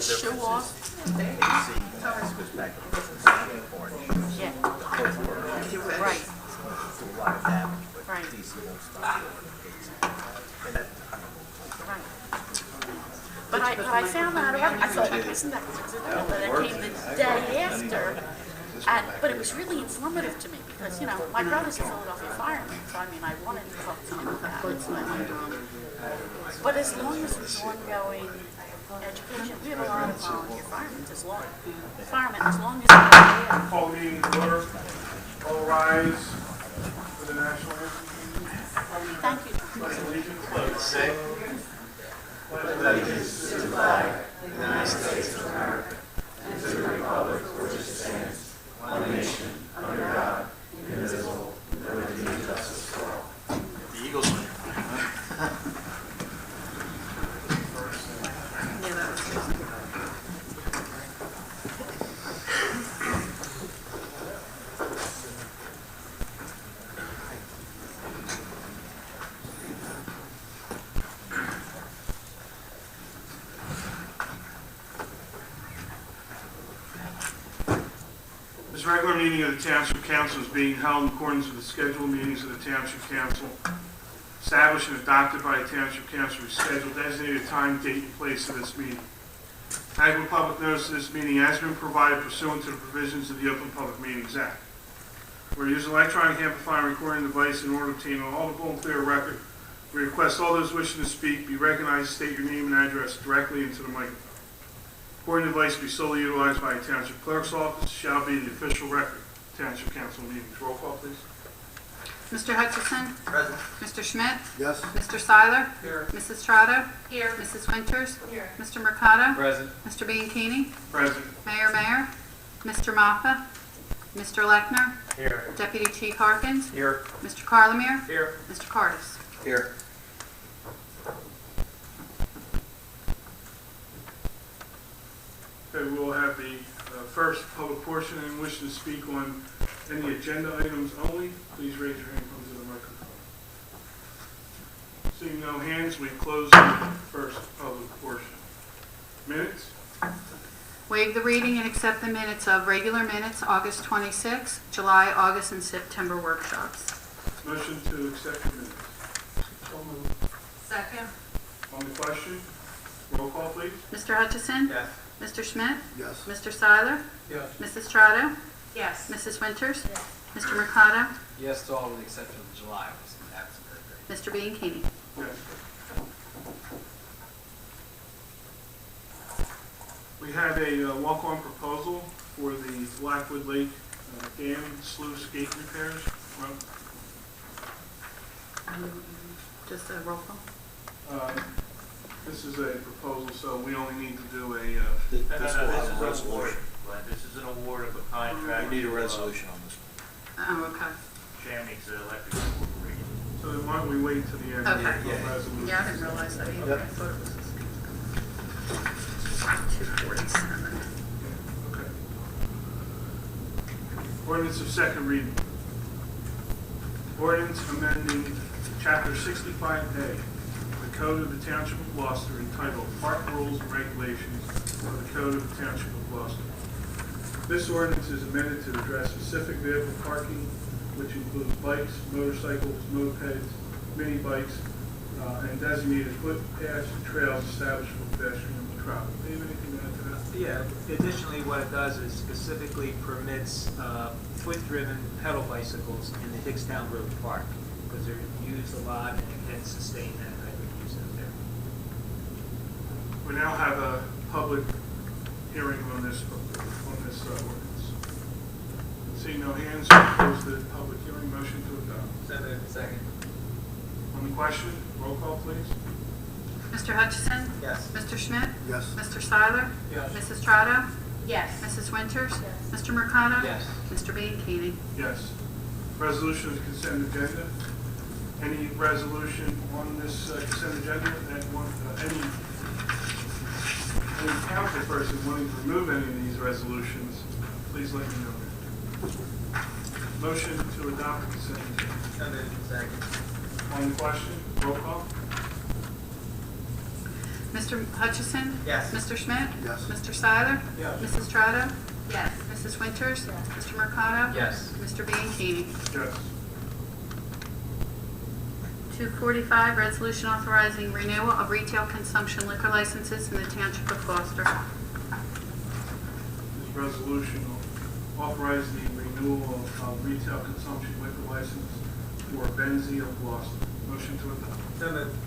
his shoe off. Yeah. Right. Right. Right. But I found that out. I thought, isn't that coincidental that it came the day after? But it was really informative to me because, you know, my brother's a Philadelphia fireman, so I mean, I wanted to talk to him about it. But as long as it's ongoing education, we have a lot of volunteer firemen, as long as they're there. Call the meeting to order. All rise for the national anthem. Thank you. Pledge allegiance. Pledge allegiance to the flag of the United States of America and to the republic for which it stands, one nation, under God, indivisible, with liberty and justice for all. The Eagles win. This regular meeting of the Township Council is being held in accordance with the scheduled meetings of the Township Council, established and adopted by the Township Council, scheduled, designated time, date, and place of this meeting. Adequate public notice of this meeting has been provided pursuant to the provisions of the Open Public Meetings Act. We're using electronic amplifying recording device in order to obtain an audible and clear record. We request all those wishing to speak be recognized, state your name and address directly into the microphone. Recording device be solely utilized by the Township Clerk's Office, shall be the official record of Township Council meetings. Roll call, please. Mr. Hutchison? Present. Mr. Schmidt? Yes. Mr. Seiler? Here. Mrs. Trotter? Here. Mrs. Winters? Here. Mr. Mercado? Present. Mr. Bianchini? Present. Mayor? Mr. Moffa? Mr. Lechner? Here. Deputy Chief Harkins? Here. Mr. Carlemere? Here. Mr. Cardis? Here. Okay, we'll have the first public portion. Anyone wishing to speak on any agenda items only, please raise your hand, come to the microphone. Seeing no hands, we close the first public portion. Minutes? Waive the reading and accept the minutes of regular minutes, August 26, July, August, and September workshops. Motion to accept the minutes. Second. On the question, roll call, please. Mr. Hutchison? Yes. Mr. Schmidt? Yes. Mr. Seiler? Yes. Mrs. Trotter? Yes. Mrs. Winters? Mr. Mercado? Yes to all with the exception of July, which is absent that day. Mr. Bianchini? Yes. We have a walk-on proposal for the Blackwood Lake Dam Sluice Gate repairs. Well, Just a roll call. This is a proposal, so we only need to do a, This is an award, but this is an award of a contract. We need a resolution on this Oh, okay. Shamix Electric Corporation. so then why don't we wait to the end of the Okay. resolution? Yeah, I didn't realize that either. Yep. I thought it was 247. Okay. Ordinance of second reading. Ordinance amending Chapter 65A, the Code of the Township of Gloucester, entitled Park Rules and Regulations of the Code of the Township of Gloucester. This ordinance is amended to address specific vehicle parking, which includes bikes, motorcycles, mopeds, mini bikes, and designated footpaths and trails established for pedestrian travel. Dave, anything to add to that? Yeah, additionally, what it does is specifically permits foot-driven pedal bicycles in the Hickstown Road Park, because they're used a lot and it can sustain that type of use out there. We now have a public hearing on this ordinance. Seeing no hands, we close the public hearing. Motion to adopt. Second. On the question, roll call, please. Mr. Hutchison? Yes. Mr. Schmidt? Yes. Mr. Seiler? Yes. Mrs. Trotter? Yes. Mrs. Winters? Yes. Mr. Mercado? Yes. Mr. Bianchini? Yes. Resolution of the consent agenda. Any resolution on this consent agenda that any council person wanting to remove any of these resolutions, please let me know. Motion to adopt the consent agenda. Second. On the question, roll call. Mr. Hutchison? Yes. Mr. Schmidt? Yes. Mr. Seiler? Yes. Mrs. Trotta? Yes. Mrs. Winters? Mr. Mercado? Yes. Mr. Bianchini? Yes. 245, resolution authorizing renewal of retail consumption liquor licenses in the Township of Gloucester. This resolution will authorize the renewal of retail consumption liquor license for Benzie of Gloucester. Motion to adopt. So moved.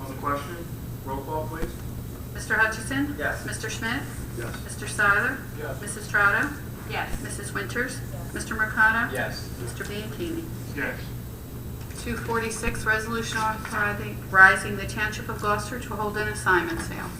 On the question, roll call, please. Mr. Hutchison? Yes. Mr. Schmidt? Yes. Mr. Seiler? Yes. Mrs. Trotta? Yes. Mrs. Winters? Mr. Mercado? Yes. Mr. Bianchini? Yes. 246, resolution authorizing the Township of Gloucester to hold an assignment sale.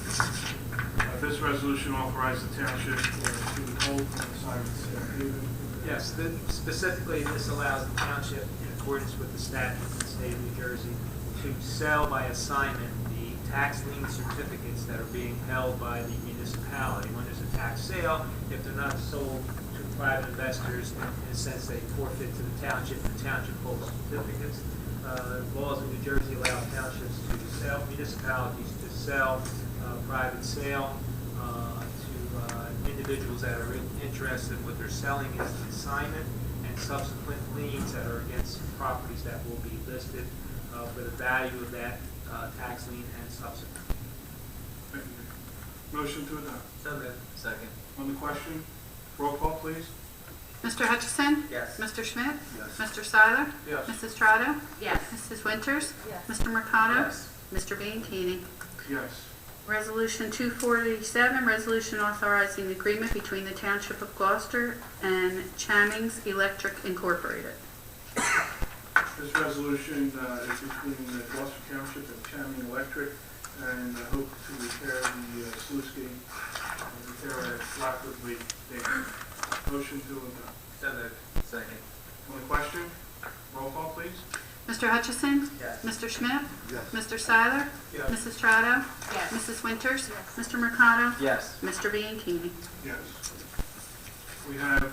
This resolution authorizes the township to withhold from assignment sale. David? Yes, specifically, this allows the township, in accordance with the statutes of the state of New Jersey, to sell by assignment the tax lien certificates that are being held by the municipality. When there's a tax sale, if they're not sold to private investors, in a sense, they forfeit to the township holds certificates. Laws in New Jersey allow townships to sell, municipalities to sell private sale to individuals that are interested in what they're selling is the assignment and subsequent liens that are against properties that will be listed for the value of that tax lien and subsequent. Thank you. Motion to adopt. So moved. Second. On the question, roll call, please. Mr. Hutchison? Yes. Mr. Schmidt? Yes. Mr. Seiler? Yes. Mrs. Trotta? Yes. Mrs. Winters? Yes. Mr. Mercado? Yes. Mr. Bianchini? Yes. Resolution 247, resolution authorizing the agreement between the Township of Gloucester and Chammings Electric Incorporated. This resolution is between the Gloucester Township and Chamming Electric, and I hope to repair the sluice gate, repair at Blackwood Lake Dam. Motion to adopt. So moved. Second. On the question, roll call, please. Mr. Hutchison? Yes. Mr. Schmidt? Yes. Mr. Seiler? Yes. Mrs. Trotta? Yes. Mrs. Winters? Mr. Mercado? Yes. Mr. Bianchini? Yes. We have,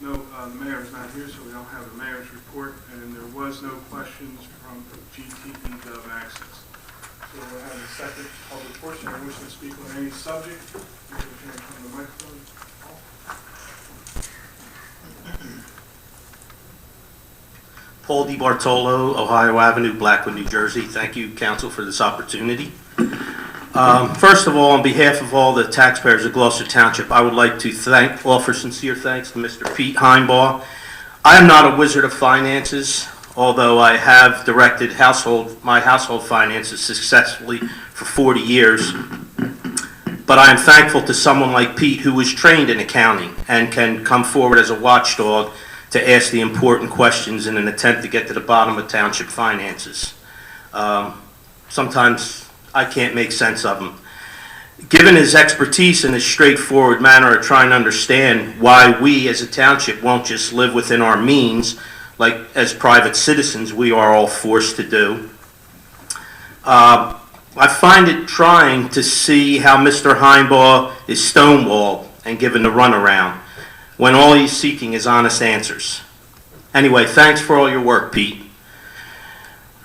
the mayor's not here, so we don't have the mayor's report, and there was no questions from GTE Gov Access. So we'll have the second public portion. I wish to speak on any subject. You can turn from the microphone. Paul DiBartolo, Ohio Avenue, Blackwood, New Jersey. Thank you, Council, for this opportunity. First of all, on behalf of all the taxpayers of Gloucester Township, I would like to offer sincere thanks to Mr. Pete Heimbaugh. I am not a wizard of finances, although I have directed my household finances successfully for 40 years. But I am thankful to someone like Pete, who was trained in accounting and can come forward as a watchdog to ask the important questions in an attempt to get to the bottom of township finances. Sometimes I can't make sense of them. Given his expertise and his straightforward manner of trying to understand why we as a township won't just live within our means, like as private citizens we are all forced to do, I find it trying to see how Mr. Heimbaugh is stonewalled and given the runaround, when all he's seeking is honest answers. Anyway, thanks for all your work, Pete.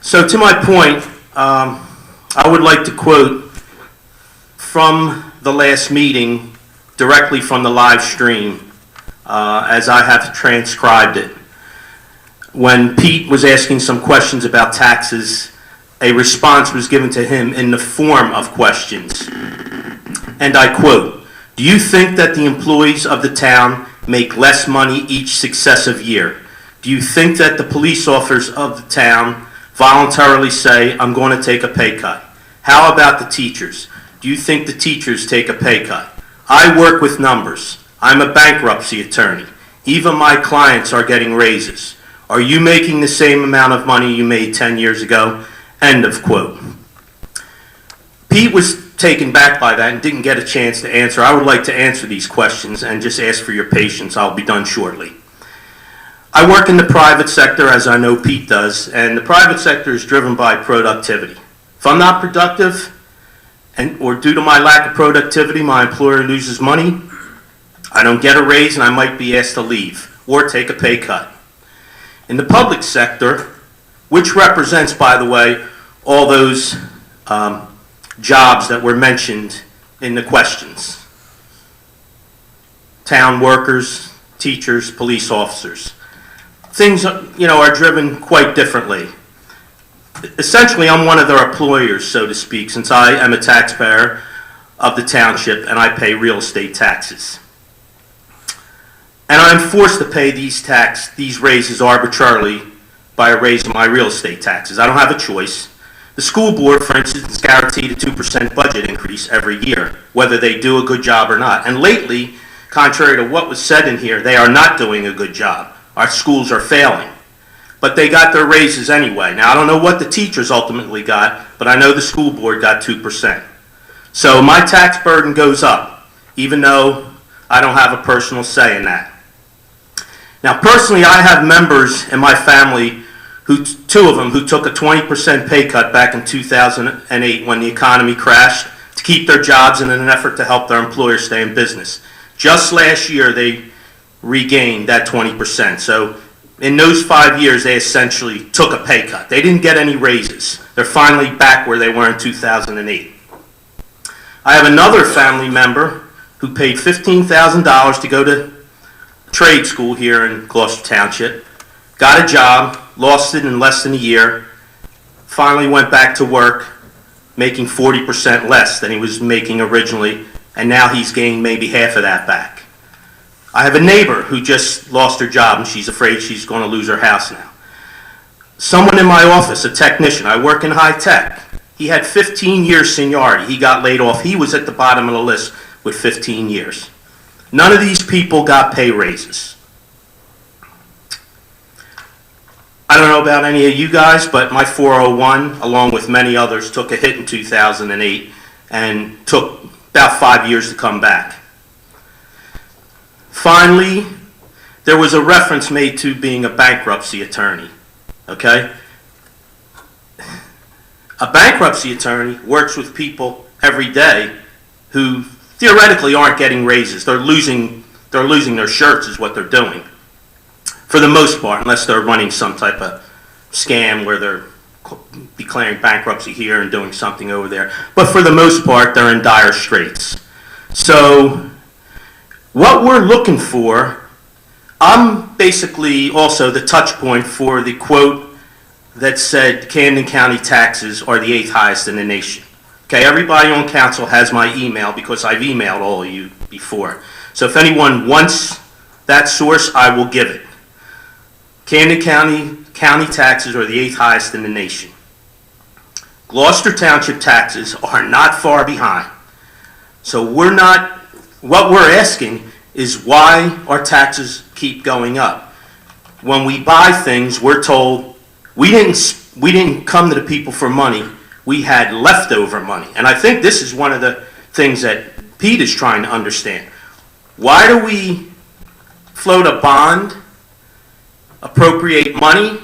So to my point, I would like to quote from the last meeting, directly from the live stream, as I have transcribed it. When Pete was asking some questions about taxes, a response was given to him in the form of questions. And I quote, "Do you think that the employees of the town make less money each successive year? Do you think that the police officers of the town voluntarily say, 'I'm going to take a pay cut'? How about the teachers? Do you think the teachers take a pay cut? I work with numbers. I'm a bankruptcy attorney. Even my clients are getting raises. Are you making the same amount of money you made 10 years ago?" End of quote. Pete was taken back by that and didn't get a chance to answer. I would like to answer these questions and just ask for your patience. I'll be done shortly. I work in the private sector, as I know Pete does, and the private sector is driven by productivity. If I'm not productive, or due to my lack of productivity, my employer loses money, I don't get a raise, and I might be asked to leave or take a pay cut. In the public sector, which represents, by the way, all those jobs that were mentioned in the questions. Town workers, teachers, police officers. Things, are driven quite differently. Essentially, I'm one of their employers, so to speak, since I am a taxpayer of the township and I pay real estate taxes. And I'm forced to pay these raises arbitrarily by a raise in my real estate taxes. I don't have a choice. The school board, for instance, is guaranteed a 2% budget increase every year, whether they do a good job or not. And lately, contrary to what was said in here, they are not doing a good job. Our schools are failing. But they got their raises anyway. Now, I don't know what the teachers ultimately got, but I know the school board got 2%. So my tax burden goes up, even though I don't have a personal say in that. Now, personally, I have members in my family, two of them, who took a 20% pay cut back in 2008 when the economy crashed to keep their jobs in an effort to help their employer stay in business. Just last year, they regained that 20%. So in those 5 years, they essentially took a pay cut. They didn't get any raises. They're finally back where they were in 2008. I have another family member who paid $15,000 to go to trade school here in Gloucester Township, got a job, lost it in less than a year, finally went back to work, making 40% less than he was making originally, and now he's gained maybe half of that back. I have a neighbor who just lost her job and she's afraid she's going to lose her house now. Someone in my office, a technician, I work in high tech, he had 15 years seniority. He got laid off. He was at the bottom of the list with 15 years. None of these people got pay raises. I don't know about any of you guys, but my 401, along with many others, took a hit in 2008 and took about 5 years to come back. Finally, there was a reference made to being a bankruptcy attorney, okay? A bankruptcy attorney works with people every day who theoretically aren't getting raises. They're losing their shirts is what they're doing. For the most part, unless they're running some type of scam where they're declaring bankruptcy here and doing something over there. But for the most part, they're in dire straits. So what we're looking for, I'm basically also the touch point for the quote that said Camden County taxes are the 8th highest in the nation. Okay, everybody on council has my email because I've emailed all of you before. So if anyone wants that source, I will give it. Camden County taxes are the 8th highest in the nation. Gloucester Township taxes are not far behind. So what we're asking is why our taxes keep going up. When we buy things, we're told we didn't come to the people for money. We had leftover money. And I think this is one of the things that Pete is trying to understand. Why do we float a bond, appropriate money,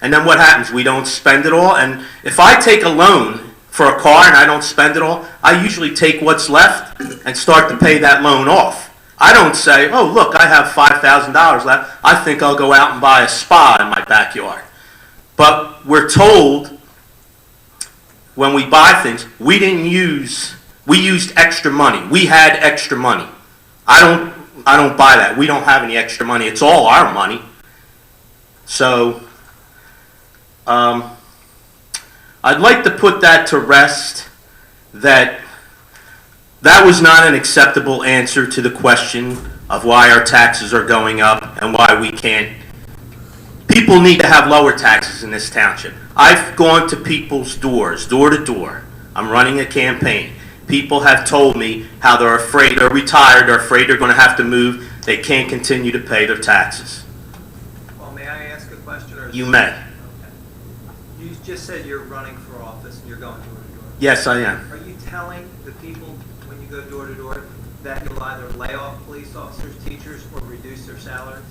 and then what happens? We don't spend it all. And if I take a loan for a car and I don't spend it all, I usually take what's left and start to pay that loan off. I don't say, oh, look, I have $5,000 left. I think I'll go out and buy a spa in my backyard. But we're told when we buy things, we used extra money. We had extra money. I don't buy that. We don't have any extra money. It's all our money. So I'd like to put that to rest, that was not an acceptable answer to the question of why our taxes are going up and why we can't. People need to have lower taxes in this township. I've gone to people's doors, door to door. I'm running a campaign. People have told me how they're afraid, they're retired, they're afraid they're going to have to move, they can't continue to pay their taxes. Well, may I ask a question? Or You may. Okay. You just said you're running for office and you're going door to door. Yes, I am. Are you telling the people when you go door to door that you'll either lay off police officers, teachers, or reduce their salaries?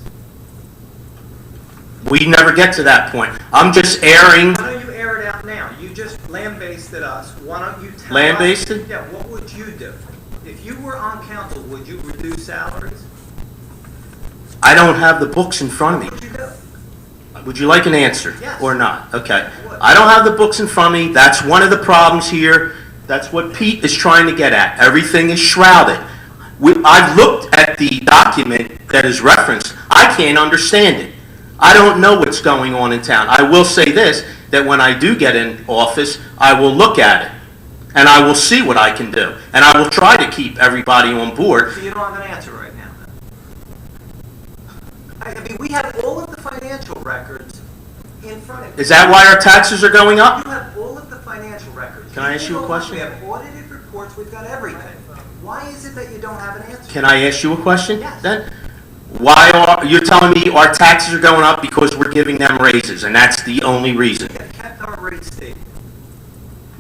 We never get to that point. I'm just airing. Why don't you air it out now? You just lambasted us. Why don't you tell Lambasted? us? Yeah, what would you do? If you were on council, would you reduce salaries? I don't have the books in front What of would me. you do? Would you like an answer? Yes. Or not? Okay. would. I don't have the books in front of me. That's one of the problems here. That's what Pete is trying to get at. Everything is shrouded. I've looked at the document that is referenced. I can't understand it. I don't know what's going on in town. I will say this, that when I do get in office, I will look at it, and I will see what I can do, and I will try to keep everybody on board. So you don't have an answer right now, then? I mean, we have all of the financial records in front of you. Is that why our taxes are going up? You have all of the financial records. Can I ask you a question? We have audited reports, we've got everything. Why is it that you don't have an answer? Can I ask you a question Yes. then? You're telling me our taxes are going up because we're giving them raises, and that's the only reason? We have kept our rate stable.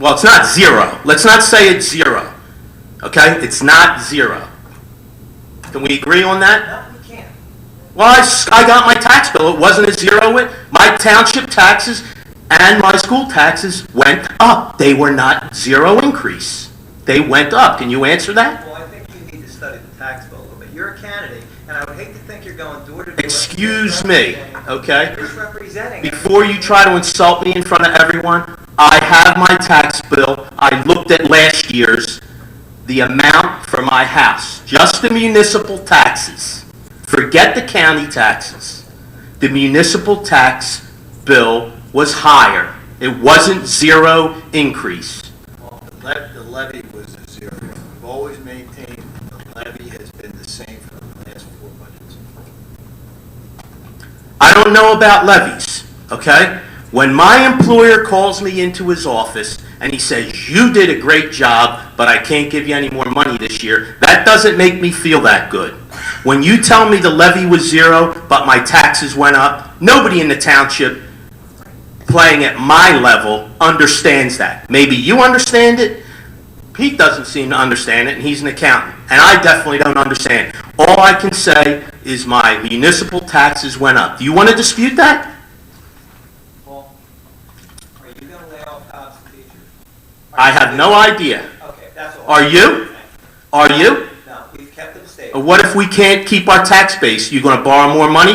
Well, it's not zero. Let's not say it's zero. Okay? It's not zero. Can we agree on that? No, we can't. Well, I got my tax bill. It wasn't a zero. My township taxes and my school taxes went up. They were not zero increase. They went up. Can you answer that? Well, I think you need to study the tax bill a little bit. You're a candidate, and I would hate to think you're going door to door. Excuse me, okay? Misrepresenting. Before you try to insult me in front of everyone, I have my tax bill. I looked at last year's, the amount for my house, just the municipal taxes. Forget the county taxes. The municipal tax bill was higher. It wasn't zero increase. Well, the levy was a zero. We've always maintained the levy has been the same for the last 4 budgets. I don't know about levies, okay? When my employer calls me into his office and he says, you did a great job, but I can't give you any more money this year, that doesn't make me feel that good. When you tell me the levy was zero, but my taxes went up, nobody in the township playing at my level understands that. Maybe you understand it. Pete doesn't seem to understand it, and he's an accountant. And I definitely don't understand it. All I can say is my municipal taxes went up. Do you want to dispute that? Well, are you going to lay off cops and teachers? I have no idea. Okay, that's all. Are you? Are you? No, we've kept them stable. What if we can't keep our tax base? You going to borrow more money?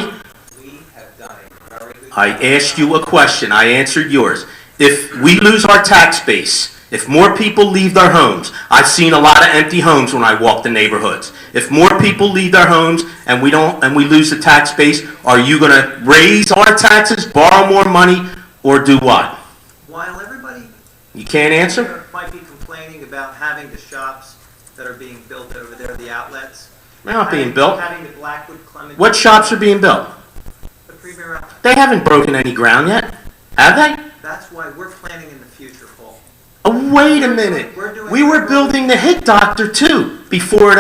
We have done a very good job. I asked you a question. I answered yours. If we lose our tax base, if more people leave their homes, I've seen a lot of empty homes when I walk the neighborhoods. If more people leave their homes and we lose the tax base, are you going to raise our taxes, borrow more money, or do what? While everybody You can't answer? here might be complaining about having the shops that are being built over there, the outlets. They're not being built. Having the Blackwood Clement. What shops are being built? The premier outlet. They haven't broken any ground yet, have they? That's why we're planning in the future, Paul. Oh, wait a minute. We were building the Hit Doctor too before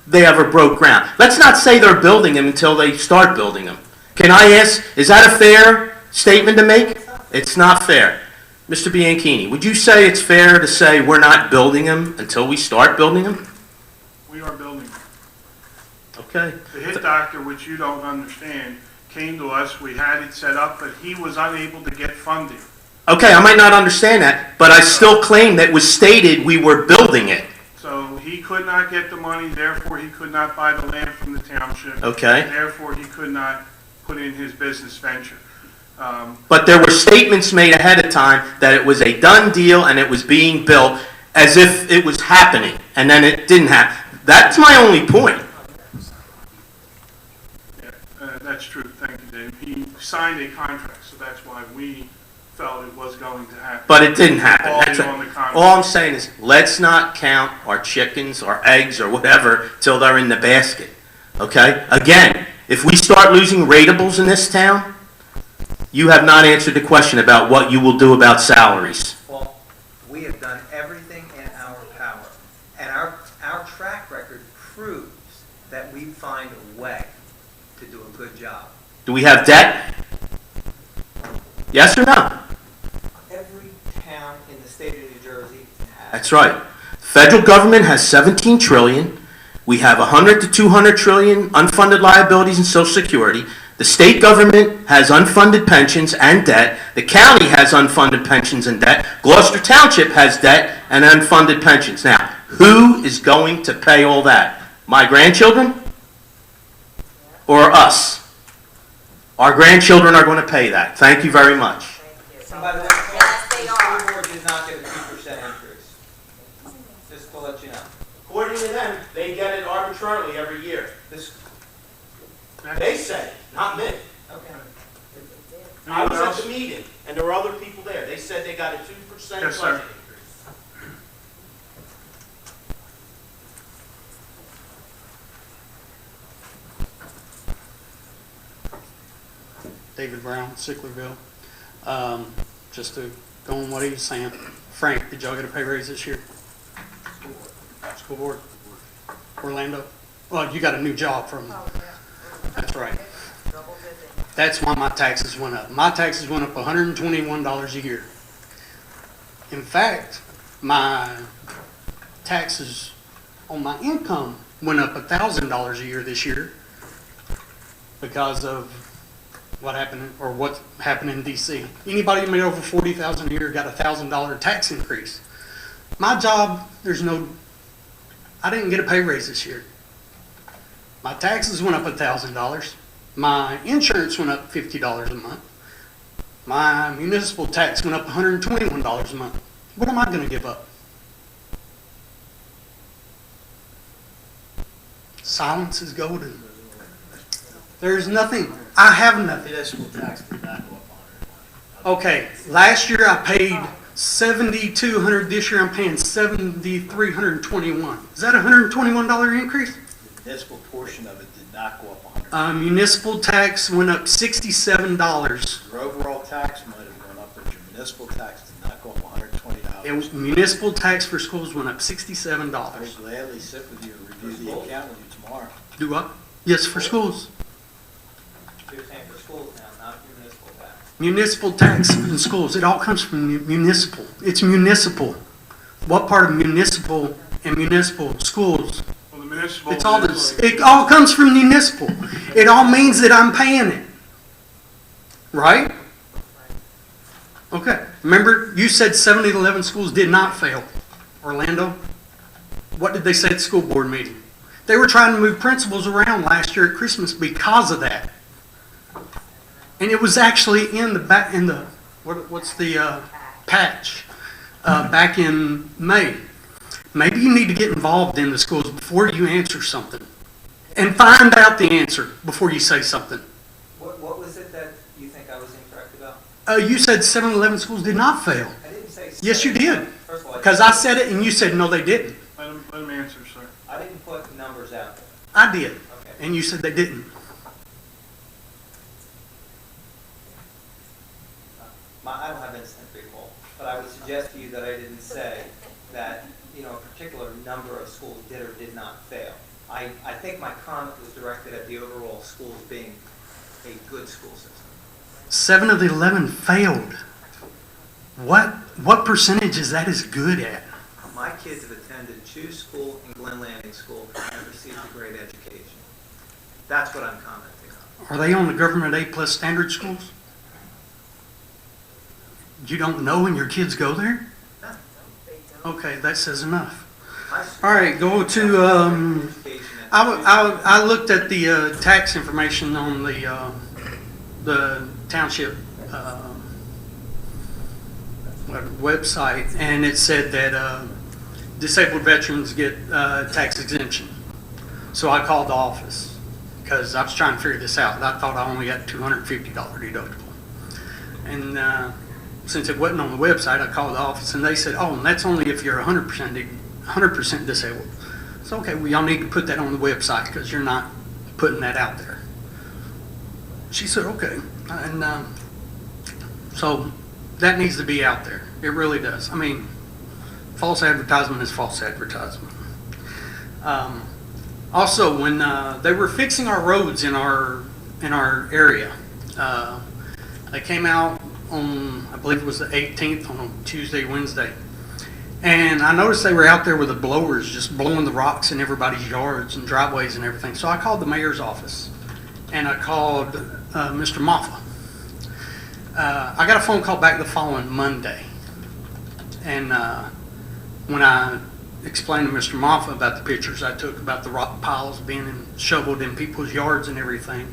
they ever broke ground. Let's not say they're building them until they start building them. Can I ask, is that a fair statement to make? It's not fair. Mr. Bianchini, would you say it's fair to say we're not building them until we start building them? We are building. Okay. The Hit Doctor, which you don't understand, came to us, we had it set up, but he was unable to get funding. Okay, I might not understand that, but I still claim that was stated we were building it. So he could not get the money, therefore he could not buy the land from the township. Okay. Therefore, he could not put in his business venture. But there were statements made ahead of time that it was a done deal and it was being built as if it was happening, and then it didn't happen. That's my only point. Yeah, that's true, thank you, Dave. He signed a contract, so that's why we felt it was going to happen. But it didn't happen. All That's on the contract. all I'm saying is, let's not count our chickens, our eggs, or whatever till they're in the basket. Okay? Again, if we start losing ratables in this town, you have not answered the question about what you will do about salaries. Well, we have done everything in our power. And our track record proves that we find a way to do a good job. Do we have debt? Yes or no? Every town in the state of New Jersey has. That's right. Federal government has 17 trillion. We have 100 to 200 trillion unfunded liabilities in Social Security. The state government has unfunded pensions and debt. The county has unfunded pensions and debt. Gloucester Township has debt and unfunded pensions. Now, who is going to pay all that? My grandchildren? Or us? Our grandchildren are going to pay that. Thank you very much. And by the way, Yes, they the are. school board did not get a 2% increase. Just to let you know. According to them, they get it arbitrarily every year. This, They say, not me. okay. I was at the meeting, and there were other people there. They said they got a 2% Yes, sir. budget increase. David Brown, Sicklerville. Just to go on what he was saying, Frank, did y'all get a pay raise this year? School board? Orlando? Well, you got a new job from, that's right. That's why my taxes went up. My taxes went up $121 a year. In fact, my taxes on my income went up $1,000 a year this year because of what happened, or what happened in DC. Anybody who made over $40,000 a year got a $1,000 tax increase. My job, I didn't get a pay raise this year. My taxes went up $1,000. My insurance went up $50 a month. My municipal tax went up $121 a month. What am I going to give up? Silence is golden. There's nothing. I have nothing. Municipal tax did not go up 100. Okay, last year I paid $7,200. This year I'm paying $7,321. Is that a $121 increase? The municipal portion of it did not go up 100. Municipal tax went up $67. Your overall tax might have gone up, but your municipal tax did not go up $120. Municipal tax for schools went up I will $67. gladly sit with you and review the account with you tomorrow. Do what? Yes, for schools. You're saying for schools now, not your municipal tax. Municipal tax in schools, it all comes from municipal. It's municipal. What part of municipal and municipal schools? Well, the municipal. It all comes from municipal. It all means that I'm paying it. Right? Okay. Remember, you said 7 to 11 schools did not fail. Orlando, what did they say at the school board meeting? They were trying to move principals around last year at Christmas because of that. And it was actually in the patch back in May. Maybe you need to get involved in the schools before you answer something, and find out the answer before you say something. What was it that you think I was incorrect about? You said 7-11 schools did not fail. I didn't say. Yes, you did. First of all, Because I said it and you said no, they didn't. Let him answer, sir. I didn't put numbers out there. I did, Okay. and you said they didn't. I don't have instant recall, but I would suggest to you that I didn't say that, a particular number of schools did or did not fail. I think my comment was directed at the overall schools being a good school system. 7 of the 11 failed. What percentage is that as good at? My kids have attended Chew School and Glen Landing School and received a great education. That's what I'm commenting on. Are they on the government A+ standard schools? You don't know and your kids go there? Okay, that says enough. All right, go to, I looked at the tax information on the township website, and it said that disabled veterans get tax exemption. So I called the office because I was trying to figure this out. I thought I only got $250 deductible. And since it wasn't on the website, I called the office and they said, oh, and that's only if you're 100% disabled. So, okay, well, y'all need to put that on the website because you're not putting that out there. She said, okay. And so that needs to be out there. It really does. I mean, false advertisement is false advertisement. Also, when they were fixing our roads in our area, they came out on, I believe it was the 18th, on a Tuesday, Wednesday. And I noticed they were out there with the blowers just blowing the rocks in everybody's yards and driveways and everything. So I called the mayor's office and I called Mr. Moffa. I got a phone call back the following Monday. And when I explained to Mr. Moffa about the pictures I took about the rock piles being shoveled in people's yards and everything,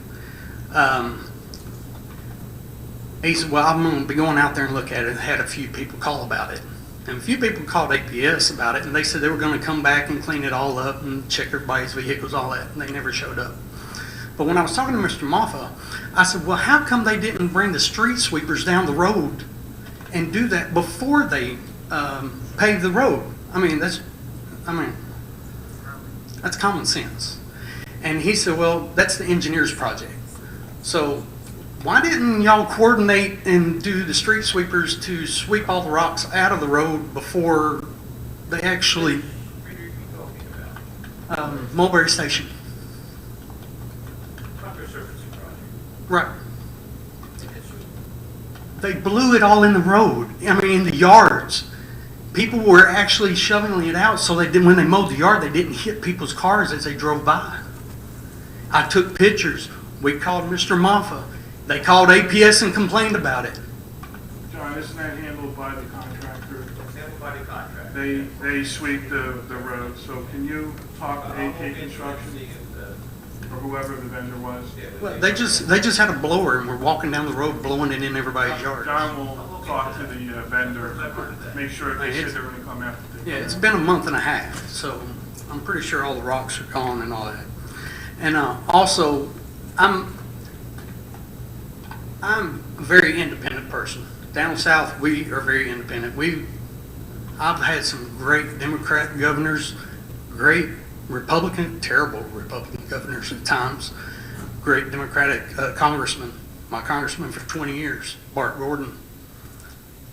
He said, well, I'm going to be going out there and look at it, and had a few people call about it. And a few people called APS about it, and they said they were going to come back and clean it all up and check everybody's vehicles, all that, and they never showed up. But when I was talking to Mr. Moffa, I said, well, how come they didn't bring the street sweepers down the road and do that before they paved the road? That's common sense. And he said, well, that's the engineer's project. So why didn't y'all coordinate and do the street sweepers to sweep all the rocks out of the road before they actually, Where are you talking about? Mulberry Station? Undersurfacing project. Right. They blew it all in the road, in the yards. People were actually shoveling it out so when they mowed the yard, they didn't hit people's cars as they drove by. I took pictures. We called Mr. Moffa. They called APS and complained about it. John, isn't that handled by the contractor? It's handled by the contract. They sweep the road, so can you talk to AK Construction or whoever the vendor was? Well, they just had a blower and were walking down the road blowing it in everybody's yard. John will talk to the vendor, make sure they said they're going to come out. Yeah, it's been a month and a half, so I'm pretty sure all the rocks are gone and all that. And also, I'm a very independent person. Down south, we are very independent. I've had some great Democrat governors, great Republican, terrible Republican governors at times, great Democratic congressmen. My congressman for 20 years, Bart Gordon,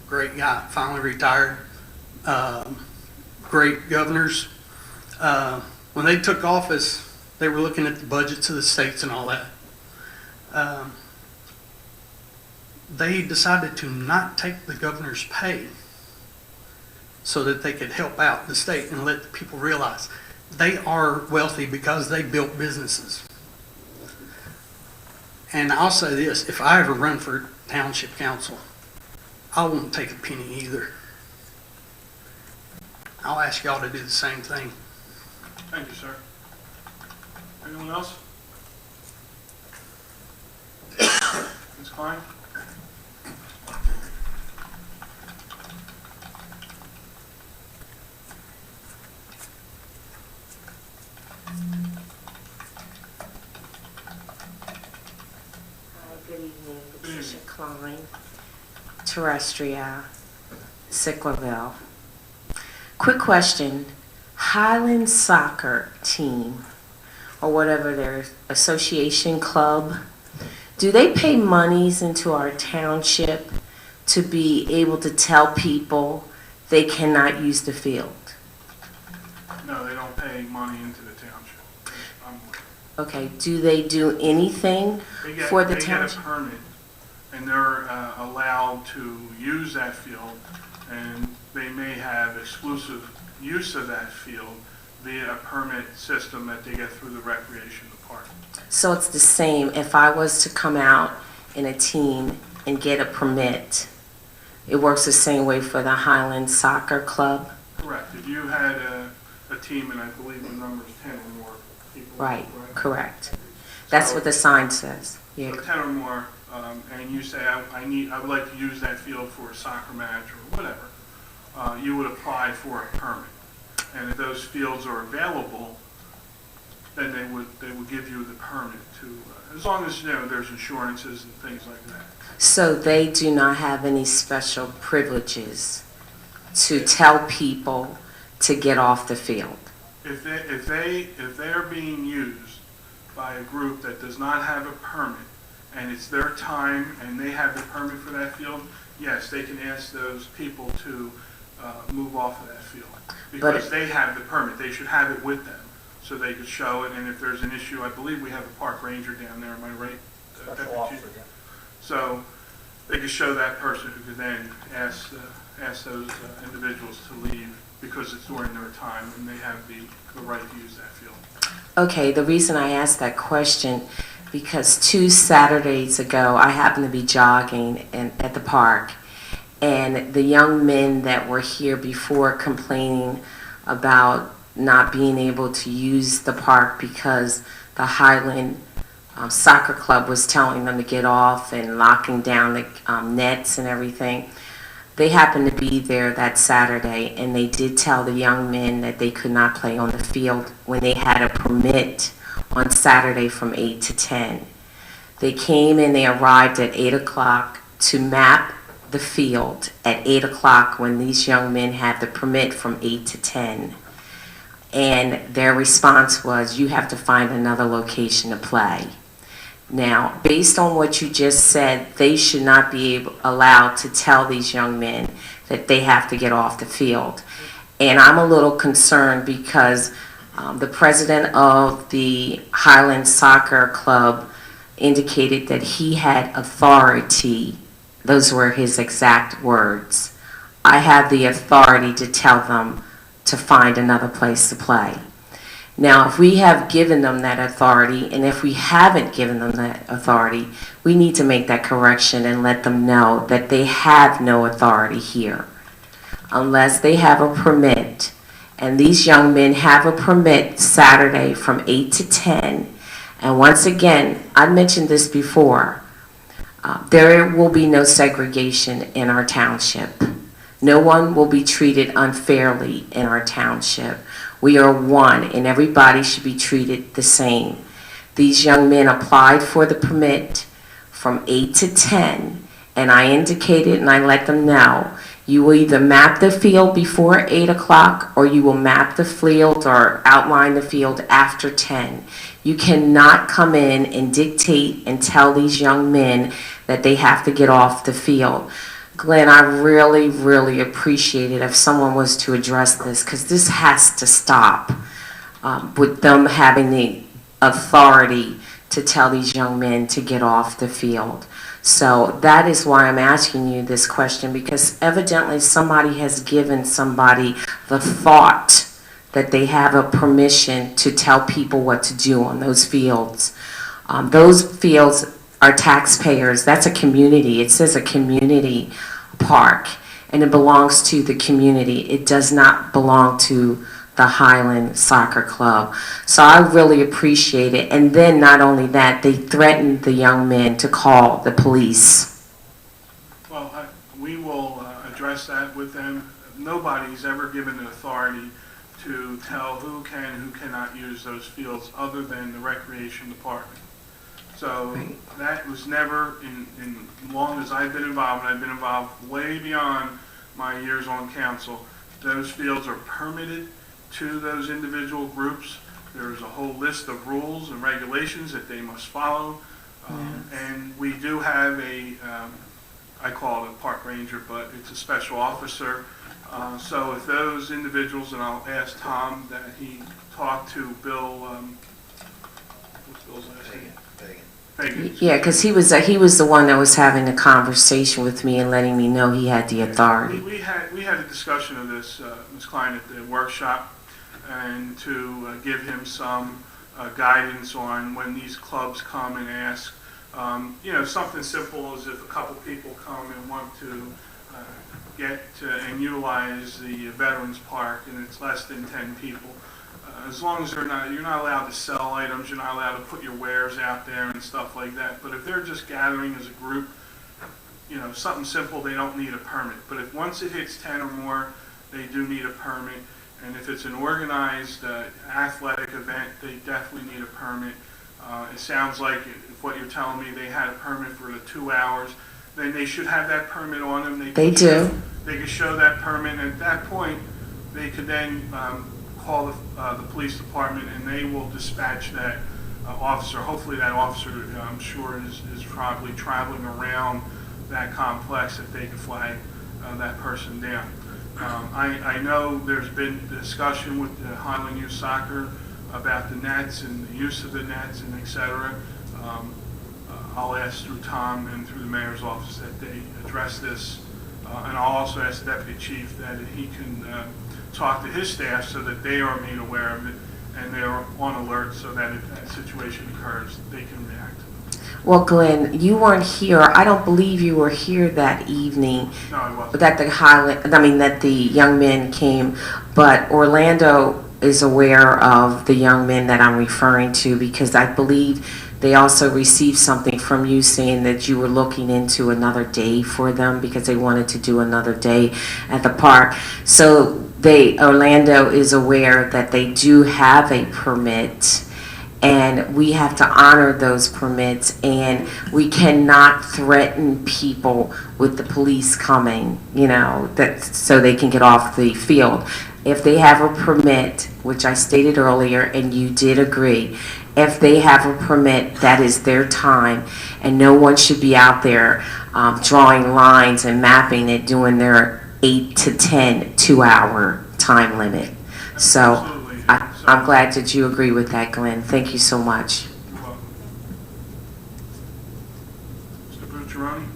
great guy, finally retired. Great governors. When they took office, they were looking at the budgets of the states and all that. They decided to not take the governor's pay so that they could help out the state and let the people realize they are wealthy because they built businesses. And I'll say this, if I ever run for township council, I won't take a penny either. I'll ask y'all to do the same thing. Thank you, sir. Anyone else? Ms. Klein? Good evening, Patricia Klein, Terrestria, Sicklerville. Quick question, Highland Soccer Team, or whatever their association club, do they pay monies into our township to be able to tell people they cannot use the field? No, they don't pay money into the township. I'm aware. Okay, do they do anything for the They get a township? permit, and they're allowed to use that field, and they may have exclusive use of that field via a permit system that they get through the recreation department. So it's the same, if I was to come out in a team and get a permit, it works the same way for the Highland Soccer Club? Correct. If you had a team, and I believe the number is 10 or more people. Right, correct. That's what the sign says. Yeah. So 10 or more, and you say, I would like to use that field for a soccer match or whatever, you would apply for a permit. And if those fields are available, then they would give you the permit to, as long as, there's insurances and things like that. So they do not have any special privileges to tell people to get off the field? If they are being used by a group that does not have a permit, and it's their time, and they have the permit for that field, yes, they can ask those people to move off of that field. Because they have the permit, they should have it with them, so they could show it, and if there's an issue, I believe we have a park ranger down there, am I right? Special officer, yeah. So they could show that person who could then ask those individuals to leave because it's during their time and they have the right to use that field. Okay, the reason I asked that question, because 2 Saturdays ago, I happened to be jogging at the park, and the young men that were here before complaining about not being able to use the park because the Highland soccer club was telling them to get off and locking down the nets and everything. They happened to be there that Saturday, and they did tell the young men that they could not play on the field when they had a permit on Saturday from 8 to 10. They came and they arrived at 8 o'clock to map the field at 8 o'clock when these young men had the permit from 8 to 10. And their response was, you have to find another location to play. Now, based on what you just said, they should not be allowed to tell these young men that they have to get off the field. And I'm a little concerned because the president of the Highland Soccer Club indicated that he had authority. Those were his exact words. I have the authority to tell them to find another place to play. Now, if we have given them that authority, and if we haven't given them that authority, we need to make that correction and let them know that they have no authority here unless they have a permit. And these young men have a permit Saturday from 8 to 10. And once again, I mentioned this before, there will be no segregation in our township. No one will be treated unfairly in our township. We are one, and everybody should be treated the same. These young men applied for the permit from 8 to 10, and I indicated and I let them know, you will either map the field before 8 o'clock or you will map the field or outline the field after 10. You cannot come in and dictate and tell these young men that they have to get off the field. Glenn, I really, really appreciate it if someone was to address this, because this has to stop with them having the authority to tell these young men to get off the field. So that is why I'm asking you this question, because evidently somebody has given somebody the thought that they have a permission to tell people what to do on those fields. Those fields are taxpayers. That's a community. It says a community park, and it belongs to the community. It does not belong to the Highland Soccer Club. So I really appreciate it. And then not only that, they threatened the young men to call the police. Well, we will address that with them. Nobody's ever given the authority to tell who can and who cannot use those fields other than the recreation department. So that was never, in long as I've been involved, and I've been involved way beyond my years on council, those fields are permitted to those individual groups. There's a whole list of rules and regulations that they must follow. And we do have a, I call it a park ranger, but it's a special officer. So if those individuals, and I'll ask Tom that he talk to Bill, what's Bill's last name? Yeah, because he was the one that was having the conversation with me and letting me know he had the authority. We had a discussion of this, Ms. Klein, at the workshop, and to give him some guidance on when these clubs come and ask. Something simple as if a couple people come and want to get and utilize the Veterans Park, and it's less than 10 people. As long as you're not allowed to sell items, you're not allowed to put your wares out there and stuff like that. But if they're just gathering as a group, something simple, they don't need a permit. But if once it hits 10 or more, they do need a permit. And if it's an organized athletic event, they definitely need a permit. It sounds like, if what you're telling me, they had a permit for the 2 hours, then they should have that permit on them. They do. They could show that permit, and at that point, they could then call the police department, and they will dispatch that officer. Hopefully that officer, I'm sure, is probably traveling around that complex if they can flag that person down. I know there's been discussion with the Highland Youth Soccer about the nets and the use of the nets and et cetera. I'll ask through Tom and through the mayor's office that they address this. And I'll also ask the deputy chief that he can talk to his staff so that they are made aware of it and they are on alert so that if that situation occurs, they can react. Well, Glenn, you weren't here. I don't believe you were here that evening. No, I wasn't. That the young men came, but Orlando is aware of the young men that I'm referring to, because I believe they also received something from you saying that you were looking into another day for them because they wanted to do another day at the park. So Orlando is aware that they do have a permit, and we have to honor those permits, and we cannot threaten people with the police coming, so they can get off the field. If they have a permit, which I stated earlier, and you did agree, if they have a permit, that is their time, and no one should be out there drawing lines and mapping it, doing their 8 to 10 2-hour time limit. So Absolutely. I'm glad that you agree with that, Glenn. Thank you so much. You're welcome. Mr. Bucciaroni?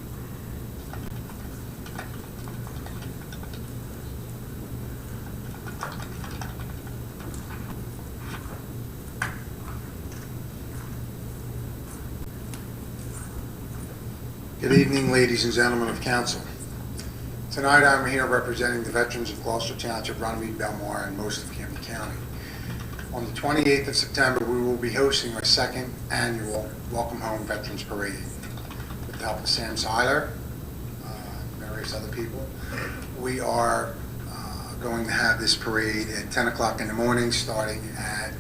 Good evening, ladies and gentlemen of council. Tonight I'm here representing the veterans of Gloucester Township, Runnymede, Belmar, and most of Camden County. On the 28th of September, we will be hosting our second annual Welcome Home Veterans Parade. With the help of Sam Seiler, various other people, we are going to have this parade at 10 o'clock in the morning, starting at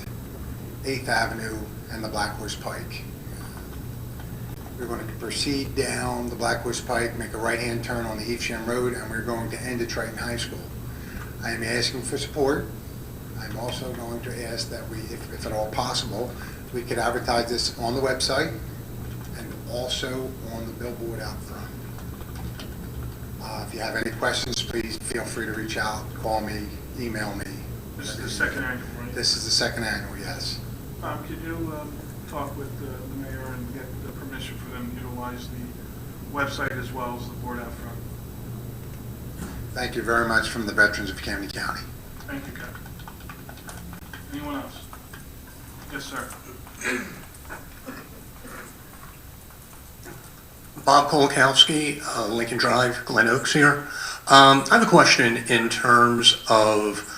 8th Avenue and the Black Horse Pike. We're going to proceed down the Black Horse Pike, make a right-hand turn on the Evesham Road, and we're going to end at Triton High School. I am asking for support. I'm also going to ask that we, if at all possible, we could advertise this on the website and also on the billboard out front. If you have any questions, please feel free to reach out, call me, email me. This is the second annual, right? This is the second annual, yes. Could you talk with the mayor and get the permission for them to utilize the website as well as the board out front? Thank you very much from the veterans of Camden County. Thank you, Kevin. Anyone else? Yes, sir. Bob Kolakowski, Lincoln Drive, Glen Oaks here. I have a question in terms of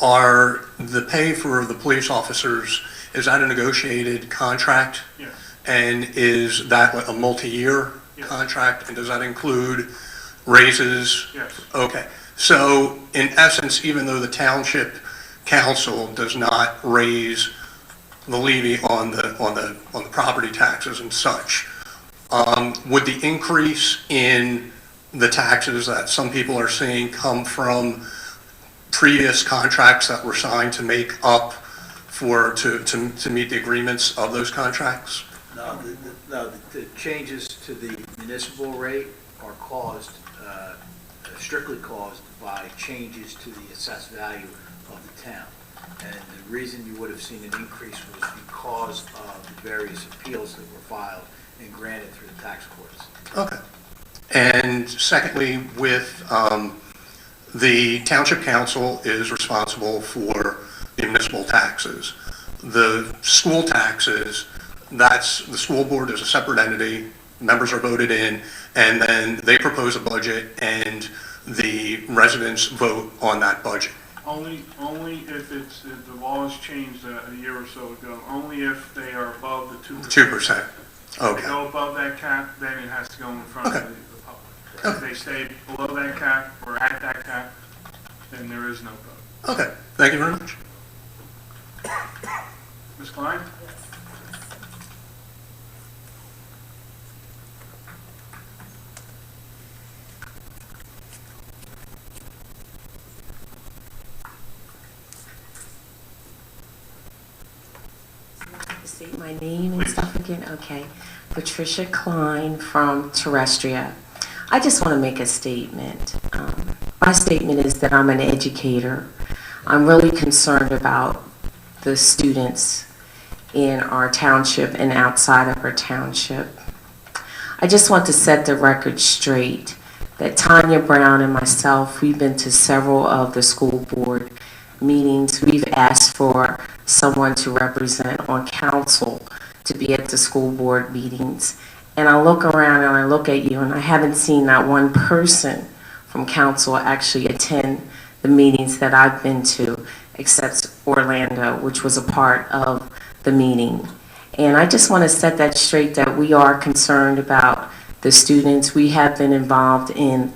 are the pay for the police officers, is that a negotiated contract? Yes. And is that a multi-year Yes. contract? And does that include raises? Yes. Okay. So in essence, even though the township council does not raise the levy on the property taxes and such, would the increase in the taxes that some people are seeing come from previous contracts that were signed to make up to meet the agreements of those contracts? No, the changes to the municipal rate are caused, strictly caused by changes to the assessed value of the town. And the reason you would have seen an increase was because of the various appeals that were filed and granted through the tax courts. Okay. And secondly, with the township council is responsible for the municipal taxes. The school taxes, that's the school board is a separate entity, members are voted in, and then they propose a budget and the residents vote on that budget. Only if the law has changed a year or so ago, only if they are above the 2%. 2%. If they Okay. go above that cap, then it has to go in front Okay. of the public. If they stay below that cap or at that cap, then there is no vote. Okay. Thank you very much. Ms. Klein? State my name and stuff again? Okay. Patricia Klein from Terrestria. I just want to make a statement. My statement is that I'm an educator. I'm really concerned about the students in our township and outside of our township. I just want to set the record straight that Tanya Brown and myself, we've been to several of the school board meetings. We've asked for someone to represent on council to be at the school board meetings. And I look around and I look at you and I haven't seen not one person from council actually attend the meetings that I've been to, except Orlando, which was a part of the meeting. And I just want to set that straight, that we are concerned about the students. We have been involved in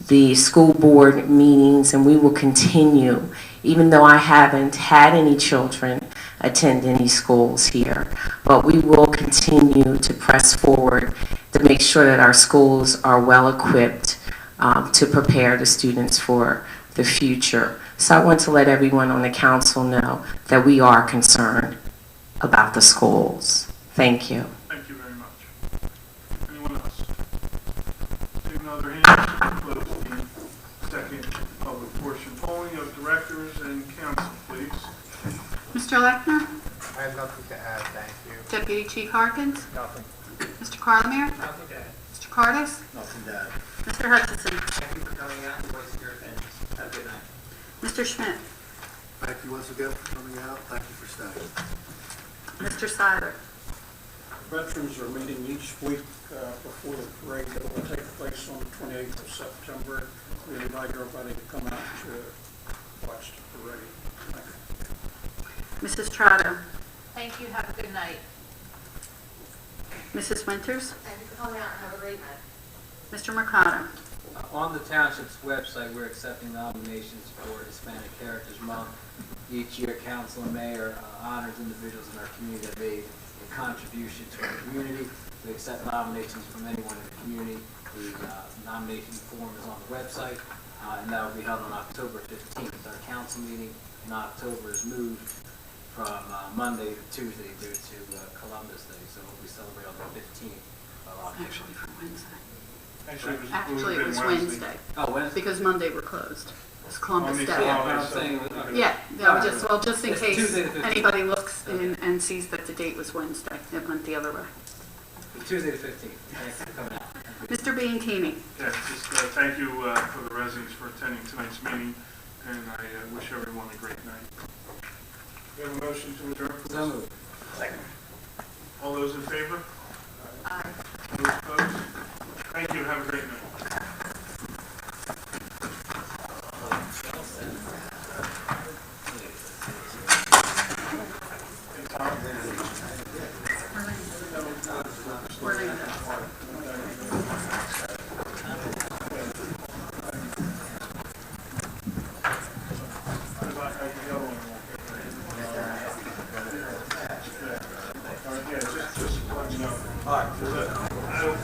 the school board meetings, and we will continue, even though I haven't had any children attend any schools here. But we will continue to press forward to make sure that our schools are well equipped to prepare the students for the future. So I want to let everyone on the council know that we are concerned about the schools. Thank you. Thank you very much. Anyone else? Seeing no other hands, we'll close the second public portion. Polling of directors and council, please. Mr. Lechner? I have nothing to add, thank you. Deputy Chief Harkins? Nothing. Mr. Carlemere? Nothing to add. Mr. Cardis? Nothing to add. Mr. Hutchison? Thank you for coming out and voicing your opinions. Have a good night. Mr. Schmidt? Thank you once again for coming out. Thank you for staying. Mr. Seiler? Veterans are meeting each week before the parade that will take place on the 28th of September. We invite everybody to come out to watch the parade. Thank you. Mrs. Trotter? Thank you, have a good night. Mrs. Winters? Thank you for coming out and have a great night. Mr. Mercado? On the township's website, we're accepting nominations for Hispanic Heritage Month. Each year, council and mayor honors individuals in our community that made a contribution to our community. We accept nominations from anyone in the community. The nomination form is on the website, and that will be held on October 15th. Our council meeting in October is moved from Monday to Tuesday due to Columbus Day, so we'll be celebrating on the 15th of October. Actually, for Wednesday. Actually, It was Wednesday. Oh, Wednesday? Because Monday we're closed. It's Columbus Monday, Day. Yeah, but I'm saying. Yeah, just in It's case Tuesday the 15th. anybody looks and sees that the date was Wednesday, it went the other way. Tuesday the 15th. Thanks for coming out. Mr. Bianchini? Yeah, just thank you for the residents for attending tonight's meeting, and I wish everyone a great night. We have a motion to adjourn, please? So moved. All those in favor? Aye. Those opposed? Thank you, have a great night.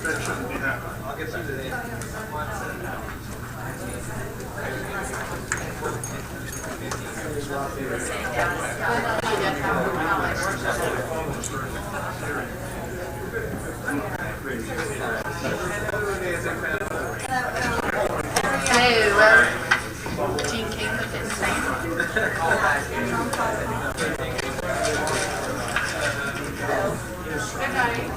That shouldn't be happening. I'll get you today. Hello. Gene King with his Good night.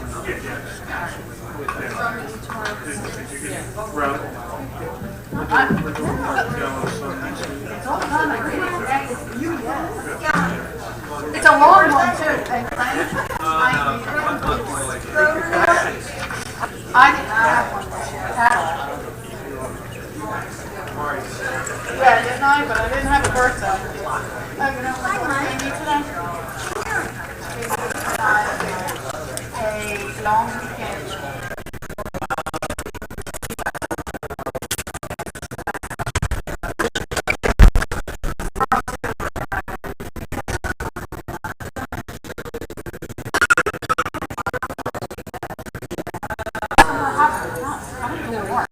It's a long one too. I did not have one this year. Yeah, didn't I? But I didn't have a birthday. Oh, you know what?